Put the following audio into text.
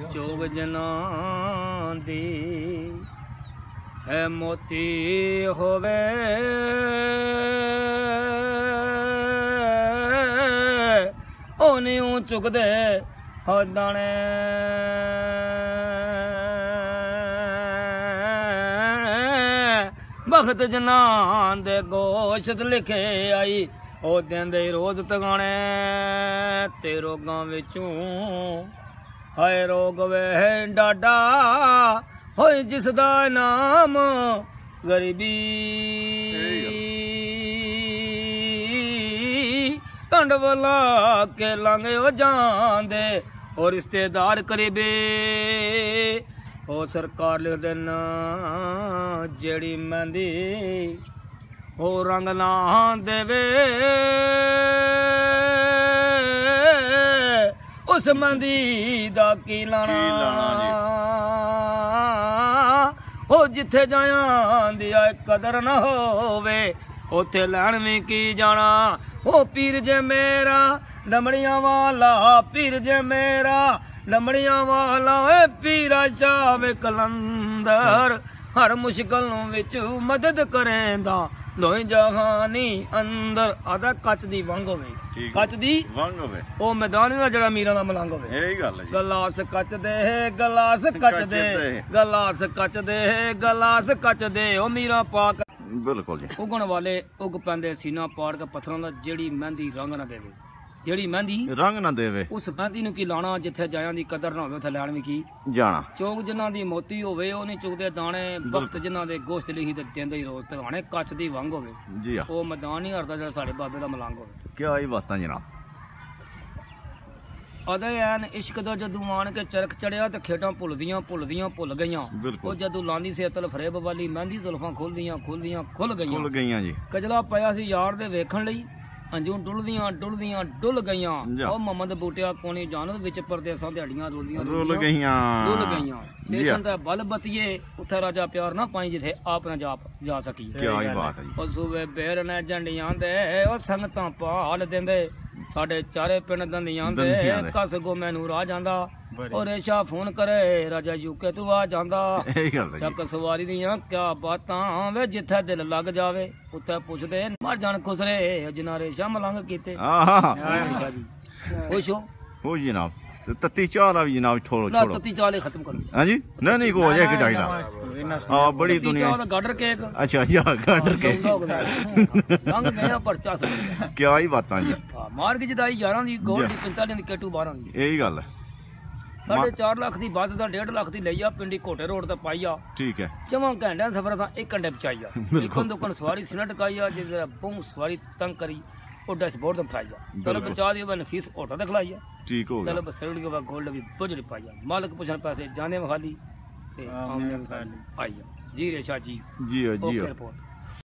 ਚੋਗ ਜਨਾਂ ਦੀ ਹੈ ਮੋਤੀ ਹੋਵੇ ਉਹ ਨਿਉ ਚੁਗਦੇ ਹੋ ਦਾਣੇ ਬਖਤ ਜਨਾਂ ਦੇ ਗੋਸ਼ਤ ਲਿਖੇ ਆਈ ਉਹ ਦਿੰਦੇ ਰੋਜ਼ ਤਗਾਣੇ ਤੇ ਰੋਗਾਂ ਵਿੱਚੋਂ ਹਾਏ ਰੋਗ ਵੇ ਡਾਡਾ ਹੋਏ ਜਿਸ ਦਾ ਨਾਮ ਗਰੀਬੀ ਕੰਡ ਵਲਾ ਕੇ ਲੰਘ ਉਹ ਜਾਂਦੇ ਉਹ ਰਿਸ਼ਤੇਦਾਰ ਕਰੀਬੇ ਉਹ ਸਰਕਾਰ ਲਿਖ ਦੇਣ ਜਿਹੜੀ ਮਹਿੰਦੀ ਉਹ ਰੰਗ ਨਾ ਦੇਵੇ ਉਸ ਮਹਿੰਦੀ ਦਾ ਕੀ ਲਾਣਾ ਉਹ ਜਿੱਥੇ ਜਾਇਆ ਦੀ ਕਦਰ ਨਾ ਹੋਵੇ ਉੱਥੇ ਲੈਣ ਵੀ ਕੀ ਜਾਣਾ ਉਹ ਪੀਰ ਜੇ ਮੇਰਾ ਡਮੜੀਆਂ ਵਾਲਾ ਪੀਰ ਜੇ ਮੇਰਾ ਡਮੜੀਆਂ ਵਾਲਾ ਏ ਪੀਰਾ ਸ਼ਾਹ ਕਲੰਦਰ ਹਰ ਮੁਸ਼ਕਲ ਨੂੰ ਵਿੱਚ ਮਦਦ ਕਰੇਂਦਾ ਦੋਈ ਜਹਾਨੀ ਅੰਦਰ ਆਦਾ ਕੱਚ ਦੀ ਵੰਗ ਹੋਵੇ ਕੱਚ ਦੀ ਵੰਗ ਹੋਵੇ ਉਹ ਮੈਦਾਨ ਦਾ ਜਿਹੜਾ ਮੀਰਾਂ ਦਾ ਮਲੰਗ ਹੋਵੇ ਇਹੀ ਗੱਲ ਹੈ ਗਲਾਸ ਕੱਚ ਦੇ ਗਲਾਸ ਕੱਚ ਦੇ ਗਲਾਸ ਕੱਚ ਦੇ ਗਲਾਸ ਕੱਚ ਦੇ ਉਹ ਮੀਰਾਂ ਪਾਕ ਬਿਲਕੁਲ ਜੀ ਉਗਣ ਵਾਲੇ ਉਗ ਪੈਂਦੇ ਸੀਨਾ ਪਾੜ ਕੇ ਪੱਥਰਾਂ ਦਾ ਜਿਹੜੀ ਮਹਿੰਦੀ ਰੰਗ ਨਾ ਦੇਵੇ ਜਿਹੜੀ ਮਹਿੰਦੀ ਰੰਗ ਨਾ ਦੇਵੇ ਉਸ ਮਹਿੰਦੀ ਨੂੰ ਕੀ ਲਾਣਾ ਜਿੱਥੇ ਜਾਇਆਂ ਦੀ ਕਦਰ ਨਾ ਹੋਵੇ ਉੱਥੇ ਲੈਣ ਵੀ ਕੀ ਜਾਣਾ ਚੋਗ ਜਿਨ੍ਹਾਂ ਦੀ ਮੋਤੀ ਹੋਵੇ ਉਹ ਨਹੀਂ ਚੁਗਦੇ ਦਾਣੇ ਬਖਤ ਜਿਨ੍ਹਾਂ ਦੇ ਗੋਸ਼ਤ ਲਿਖੀ ਤੇ ਦਿੰਦੇ ਹੀ ਰੋਜ਼ ਤਗਾਣੇ ਕੱਚ ਦੀ ਵੰਗ ਹੋਵੇ ਜੀ ਉਹ ਮੈਦਾਨ ਨਹੀਂ ਹਰਦਾ ਜਿਹੜਾ ਸਾਡੇ ਬਾਬੇ ਦਾ ਮਲੰਗ ਹੋਵੇ ਕਿਆ ਹੀ ਬਾਤਾਂ ਜਨਾਬ ਅਦੇ ਐਨ ਇਸ਼ਕ ਦਾ ਜਦੋਂ ਆਣ ਕੇ ਚਰਖ ਚੜਿਆ ਤੇ ਖੇਡਾਂ ਭੁੱਲ ਗਈਆਂ ਉਹ ਜਦੋਂ ਲਾਂਦੀ ਸੀ ਅਤਲ ਫਰੇਬ ਵਾਲੀ ਮਹਿੰਦੀ ਜ਼ੁਲਫਾਂ ਖੁੱਲ ਗਈਆਂ ਜੀ ਕਜਲਾ ਪਿਆ ਸੀ ਯਾਰ ਦੇ ਵੇਖਣ ਲਈ ਅੰਜੂ ਡੁੱਲਦੀਆਂ ਡੁੱਲ ਗਈਆਂ ਉਹ ਮੁਹੰਮਦ ਬੂਟਿਆ ਕੋਣੀ ਜਾਨਤ ਵਿੱਚ ਪਰਦੇਸਾਂ ਦਿਹਾੜੀਆਂ ਰੁੱਲ ਗਈਆਂ ਦੇਸ਼ਨ ਦਾ ਬਲ ਬਤੀਏ ਉੱਥੇ ਰਾਜਾ ਪਿਆਰ ਨਾ ਪਾਈ ਜਿੱਥੇ ਆਪ ਨਾ ਜਾ ਸਕੀ ਉਹ ਸੂਬੇ ਬੇਰ ਨੇ ਝੰਡੀਆਂ ਦੇ ਉਹ ਸੰਗਤਾਂ ਪਾਲ ਦਿੰਦੇ ਸਾਡੇ ਚਾਰੇ ਪਿੰਡ ਦੰਦੀਆਂ ਦੇ ਕਸ ਗੋ ਮੈਨੂੰ ਰਾਹ ਜਾਂਦਾ ਉਹ ਰੇਸ਼ਾ ਫੋਨ ਕਰੇ ਰਾਜਾ ਯੂਕੇ ਤੂੰ ਆ ਜਾਂਦਾ ਚੱਕ ਸਵਾਰੀ ਦੀਆਂ ਕਿਆ ਬਾਤਾਂ ਵੇ ਜਿੱਥੇ ਦਿਲ ਲੱਗ ਜਾਵੇ ਉੱਥੇ ਪੁੱਛਦੇ ਮਰ ਜਾਣ ਖੁਸਰੇ ਜਿਨ੍ਹਾਂ ਰੇਸ਼ਾ ਮਲੰਗ ਕੀਤੇ ਰੇਸ਼ਾ ਜੀ ਖੁਸ਼ ਹੋ ਜਨਾਬ ਤੱਤੀ ਚਾਹ ਲਾ ਵੀ ਜਨਾਬ ਛੋੜੋ ਤੱਤੀ ਚਾਹ ਲੈ ਖਤਮ ਕਰੋ ਹਾਂਜੀ ਨਹੀਂ ਕੋ ਹੋ ਜਾਏ ਕਿ ਡਾਇਲਾ ਆ ਬੜੀ ਦੁਨੀਆ ਚਾਹ ਦਾ ਗਾਡਰ ਕੇਕ ਅੱਛਾ ਗਾਡਰ ਕੇਕ ਲੰਘ ਗਿਆ ਪਰਚਾ ਸਮਝ ਕਿਆ ਹੀ ਬਾਤਾਂ ਜੀ ਮਾਰ ਕੇ ਜਦਾਈ 11 ਦੀ ਗੋਲ ਦੀ 45 ਦੀ ਕੇਟੂ 12 ਦੀ ਇਹੀ ਗੱਲ ਹੈ 4.5 ਲੱਖ ਦੀ ਬੱਸ ਦਾ 1.5 ਲੱਖ ਦੀ ਲਈ ਆ ਪਿੰਡੀ ਕੋਟੇ ਰੋਡ ਤੇ ਪਾਈ ਆ ਠੀਕ ਹੈ 4 ਘੰਟਿਆਂ ਸਫ਼ਰ ਤਾਂ 1 ਘੰਟੇ ਬਚਾਈ ਆ ਇੱਕ ਦੁਕਾਨ ਸਵਾਰੀ ਸਿਨਟ ਕਾਈ ਆ ਜਿਹਦੇ ਬੂੰ ਸਵਾਰੀ ਤੰਗ ਕਰੀ ਉਹ ਡੈਸ਼ਬੋਰਡ ਤੇ ਫਰਾਈ ਆ ਚਲੋ ਬਚਾ ਦਿਓ ਮੈਂ ਨਫੀਸ ਹੋਟਲ ਤੇ ਖਲਾਈ ਆ ਠੀਕ ਹੋ ਗਿਆ ਚਲੋ ਬਸ ਰੇੜੀ ਕੇ ਗੋਲਡ ਵੀ ਬੁਝੜੀ ਪਾਈ ਆ ਮਾਲਕ ਪੁੱਛਣ ਪੈਸੇ ਜਾਣੇ ਵਖਾਲੀ ਤੇ ਆਈ ਆ ਜੀ ਰੇਸ਼ਾ ਜੀ ਓਕੇ ਰਿਪੋਰਟ